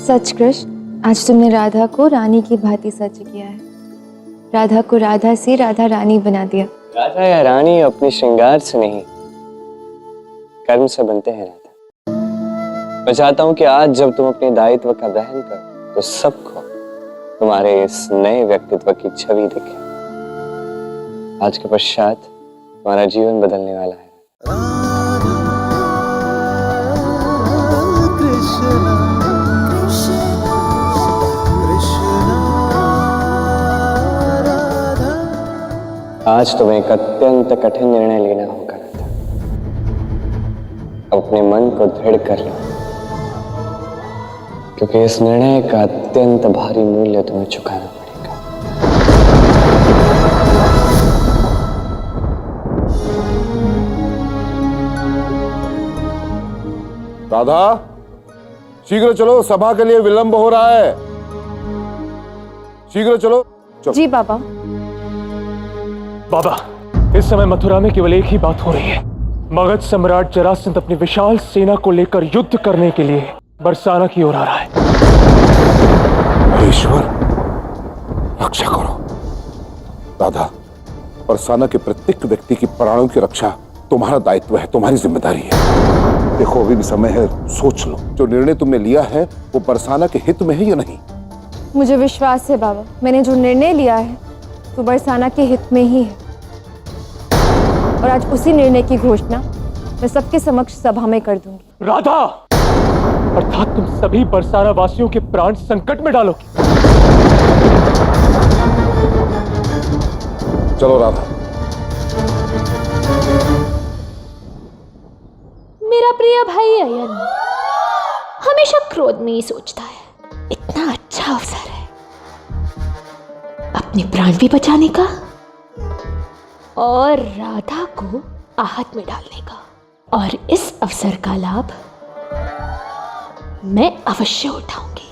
सच कृष्ण, आज तुमने राधा को रानी की भांति सच किया है। राधा को राधा से राधा रानी बना दिया। राधा या रानी अपने श्रृंगार से नहीं, कर्म से बनते हैं राधा। मैं चाहता हूं कि आज जब तुम अपने दायित्व का दहन करो तो सबको तुम्हारे इस नए व्यक्तित्व की छवि दिखे। आज के पश्चात तुम्हारा जीवन बदलने वाला है। आज तुम्हें एक अत्यंत कठिन निर्णय लेना होगा राधा। अपने मन को दृढ़ कर लो, क्योंकि इस निर्णय का अत्यंत भारी मूल्य तुम्हें चुकाना पड़ेगा। राधा, शीघ्र चलो, सभा के लिए विलंब हो रहा है। शीघ्र चलो। जी बाबा। बाबा, इस समय मथुरा में केवल एक ही बात हो रही है। मगध सम्राट जरासंध अपनी विशाल सेना को लेकर युद्ध करने के लिए बरसाना की ओर आ रहा है। ईश्वर, रक्षा करो। राधा, बरसाना के प्रत्येक व्यक्ति की प्राणों की रक्षा तुम्हारा दायित्व है, तुम्हारी जिम्मेदारी है। देखो, अभी भी समय है, सोच लो। जो निर्णय तुमने लिया है वो बरसाना के हित में है या नहीं? मुझे विश्वास है बाबा, मैंने जो निर्णय लिया है तो बरसाना के हित में ही है। और आज उसी निर्णय की घोषणा मैं सबके समक्ष सभा में कर दूंगी। राधा, अर्थात तुम सभी बरसाना वासियों के प्राण संकट में डालोगी। चलो राधा। मेरा प्रिय भाई अयन हमेशा क्रोध में ही सोचता है। इतना अच्छा अवसर है अपने प्राण भी बचाने का और राधा को आहत में डालने का, और इस अवसर का लाभ मैं अवश्य उठाऊंगी।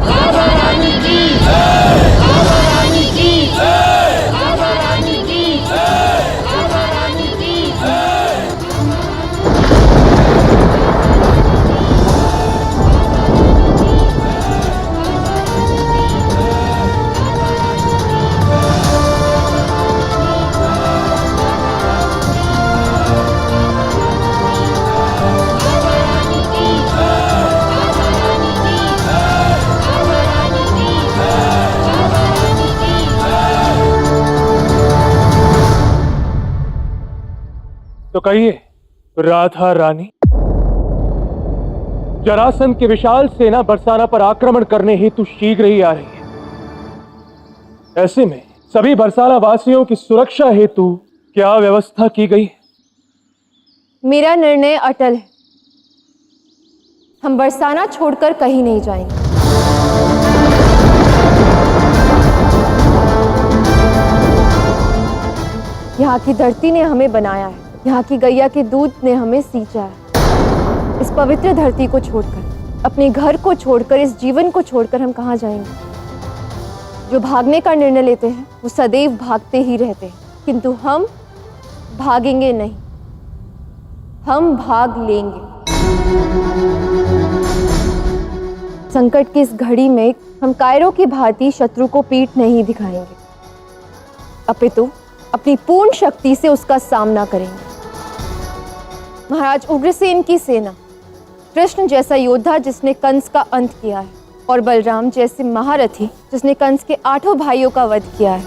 राधा रानी की जय, राधा रानी की जय, राधा रानी की जय, राधा रानी की जय। तो कहिए, राधा रानी, जरासंध की विशाल सेना बरसाना पर आक्रमण करने हेतु शीघ्र ही आ रही है। ऐसे में सभी बरसाना वासियों की सुरक्षा हेतु क्या व्यवस्था की गई है? मेरा निर्णय अटल है। हम बरसाना छोड़कर कहीं नहीं जाएंगे। यहाँ की धरती ने हमें बनाया है, यहाँ की गैया के दूध ने हमें सींचा है। इस पवित्र धरती को छोड़कर, अपने घर को छोड़कर, इस जीवन को छोड़कर हम कहाँ जाएंगे? जो भागने का निर्णय लेते हैं वो सदैव भागते ही रहते हैं, किंतु हम भागेंगे नहीं, हम भाग लेंगे। संकट की इस घड़ी में हम कायरों की भांति शत्रु को पीठ नहीं दिखाएंगे, अपितु अपनी पूर्ण शक्ति से उसका सामना करेंगे। महाराज उग्रसेन की सेना, कृष्ण जैसा योद्धा जिसने कंस का अंत किया है, और बलराम जैसे महारथी जिसने कंस के 8 भाइयों का वध किया है,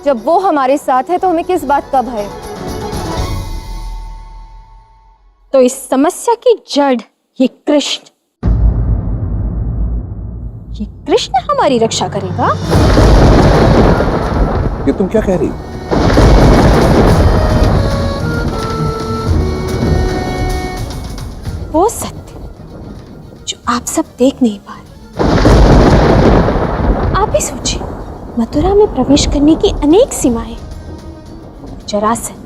जब वो हमारे साथ है तो हमें किस बात का भय? तो इस समस्या की जड़ ये कृष्ण हमारी रक्षा करेगा। ये तुम क्या कह रही हो? वो सत्य जो आप सब देख नहीं पा रहे। आप ही सोचिए, मथुरा में प्रवेश करने की अनेक सीमाएं, जरासंध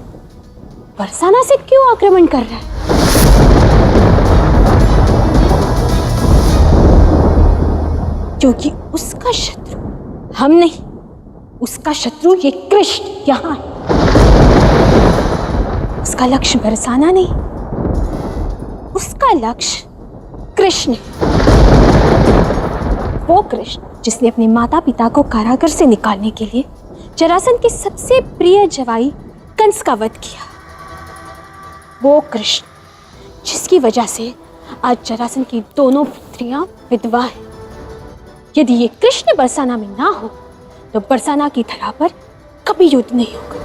बरसाना से क्यों आक्रमण कर रहा है? क्योंकि उसका शत्रु हम नहीं, उसका शत्रु ये कृष्ण यहाँ है। उसका लक्ष्य बरसाना नहीं, उसका लक्ष्य कृष्ण, वो कृष्ण जिसने अपने माता पिता को कारागार से निकालने के लिए जरासंध की सबसे प्रिय जवाई कंस का वध किया। वो कृष्ण जिसकी वजह से आज जरासंध की दोनों पुत्रियां विधवा हैं। यदि ये कृष्ण बरसाना में ना हो तो बरसाना की धरा पर कभी युद्ध नहीं होगा।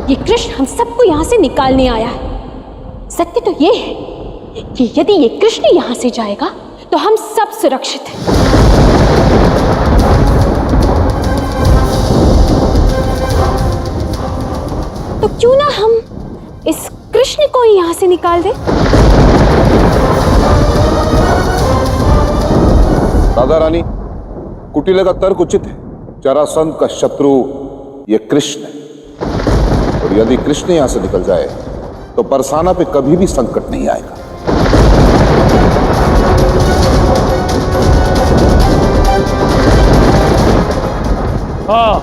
ये कृष्ण हम सबको यहां से निकालने आया है। सत्य तो ये है कि यदि ये कृष्ण यहां से जाएगा तो हम सब सुरक्षित हैं। तो क्यों ना हम इस कृष्ण को ही यहां से निकाल दें? राधा रानी, कुटिले का तर्क उचित है। जरासंध का शत्रु ये कृष्ण है, और यदि कृष्ण यहां से निकल जाए तो बरसाना पे कभी भी संकट नहीं आएगा। हाँ,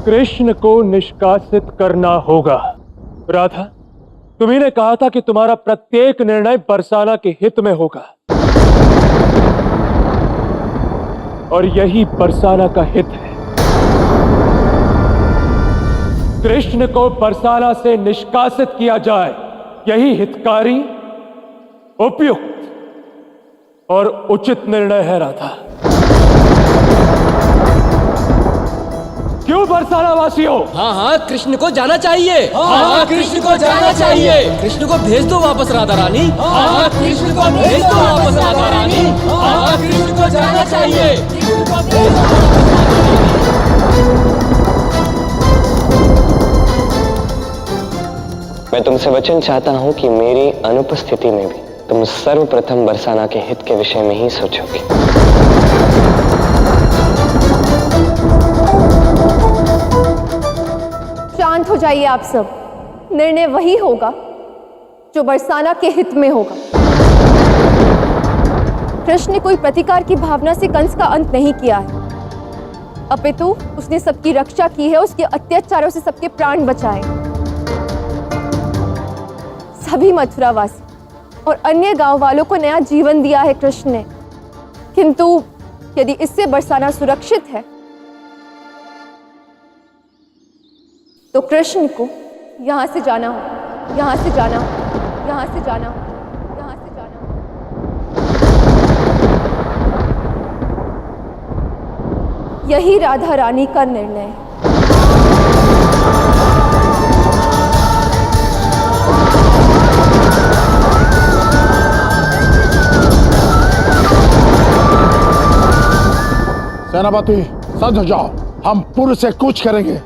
कृष्ण को निष्कासित करना होगा। राधा, तुम्ही ने कहा था कि तुम्हारा प्रत्येक निर्णय बरसाना के हित में होगा, और यही बरसाना का हित है। कृष्ण को बरसाना से निष्कासित किया जाए, यही हितकारी, उपयुक्त और उचित निर्णय है। राधा, क्यों बरसाना वासियों? हाँ हाँ, कृष्ण को जाना चाहिए। हाँ, कृष्ण को जाना चाहिए। कृष्ण को भेज दो वापस राधा रानी। हाँ, कृष्ण को भेज दो वापस राधा रानी। हाँ, कृष्ण को जाना चाहिए। कृष्ण को भेज दो वापस राधा रानी। मैं तुमसे वचन चाहता हूं कि मेरी अनुपस्थिति में भी तुम सर्वप्रथम बरसाना के हित के विषय में ही सोचोगे। शांत हो जाइए आप सब। निर्णय वही होगा जो बरसाना के हित में होगा। कृष्ण ने कोई प्रतिकार की भावना से कंस का अंत नहीं किया है, अपितु उसने सबकी रक्षा की है, उसके अत्याचारों से सबके प्राण बचाए। सभी मथुरावासी और अन्य गांव वालों को नया जीवन दिया है कृष्ण ने। किंतु यदि इससे बरसाना सुरक्षित है तो कृष्ण को यहां से जाना हो, यहां से जाना हो, यहां से जाना हो, यहां से जाना हो। यही राधा रानी का निर्णय है। सेनापति, सज हो जाओ। हम पूर्व से कूच करेंगे।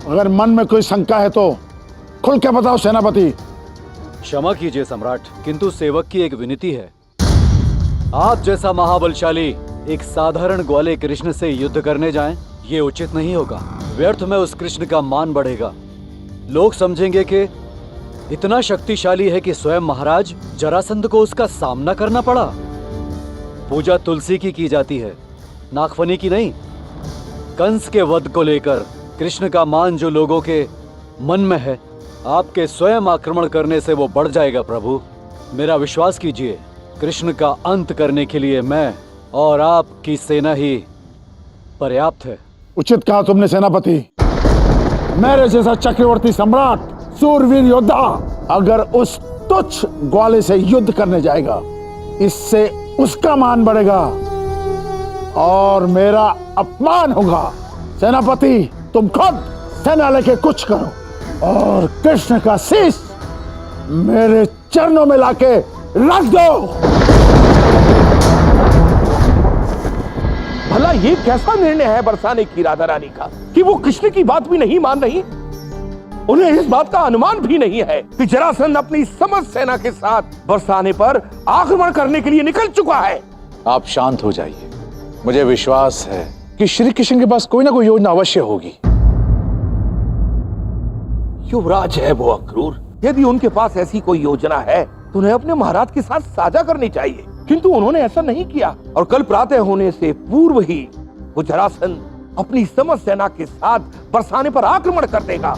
अगर मन में कोई शंका है तो खुल के बताओ सेनापति। क्षमा कीजिए सम्राट, किंतु सेवक की एक विनती है। आप जैसा महाबलशाली एक साधारण ग्वाले कृष्ण से युद्ध करने जाएं, ये उचित नहीं होगा। व्यर्थ में उस कृष्ण का मान बढ़ेगा। लोग समझेंगे कि इतना शक्तिशाली है कि स्वयं महाराज जरासंध को उसका सामना करना पड़ा। पूजा तुलसी की जाती है, नागफनी की नहीं। कंस के वध को लेकर कृष्ण का मान जो लोगों के मन में है, आपके स्वयं आक्रमण करने से वो बढ़ जाएगा। प्रभु, मेरा विश्वास कीजिए, कृष्ण का अंत करने के लिए मैं और आपकी सेना ही पर्याप्त है। उचित कहा तुमने सेनापति। मेरे जैसा चक्रवर्ती सम्राट, सूरवीर योद्धा अगर उस तुच्छ ग्वाले से युद्ध करने जाएगा, इससे उसका मान बढ़ेगा और मेरा अपमान होगा। सेनापति, तुम खुद सेना लेके कुछ करो और कृष्ण का शीश मेरे चरणों में लाके रख दो। भला ये कैसा निर्णय है बरसाने की राधा रानी का कि वो कृष्ण की बात भी नहीं मान रही। उन्हें इस बात का अनुमान भी नहीं है कि जरासंध अपनी समस्त सेना के साथ बरसाने पर आक्रमण करने के लिए निकल चुका है। आप शांत हो जाइए। मुझे विश्वास है कि श्री कृष्ण के पास कोई ना कोई योजना अवश्य होगी। युवराज है वो अक्रूर। यदि उनके पास ऐसी कोई योजना है तो उन्हें अपने महाराज के साथ साझा करनी चाहिए, किंतु उन्होंने ऐसा नहीं किया और कल प्रातः होने से पूर्व ही वो जरासंध अपनी समस्त सेना के साथ बरसाने पर आक्रमण कर देगा।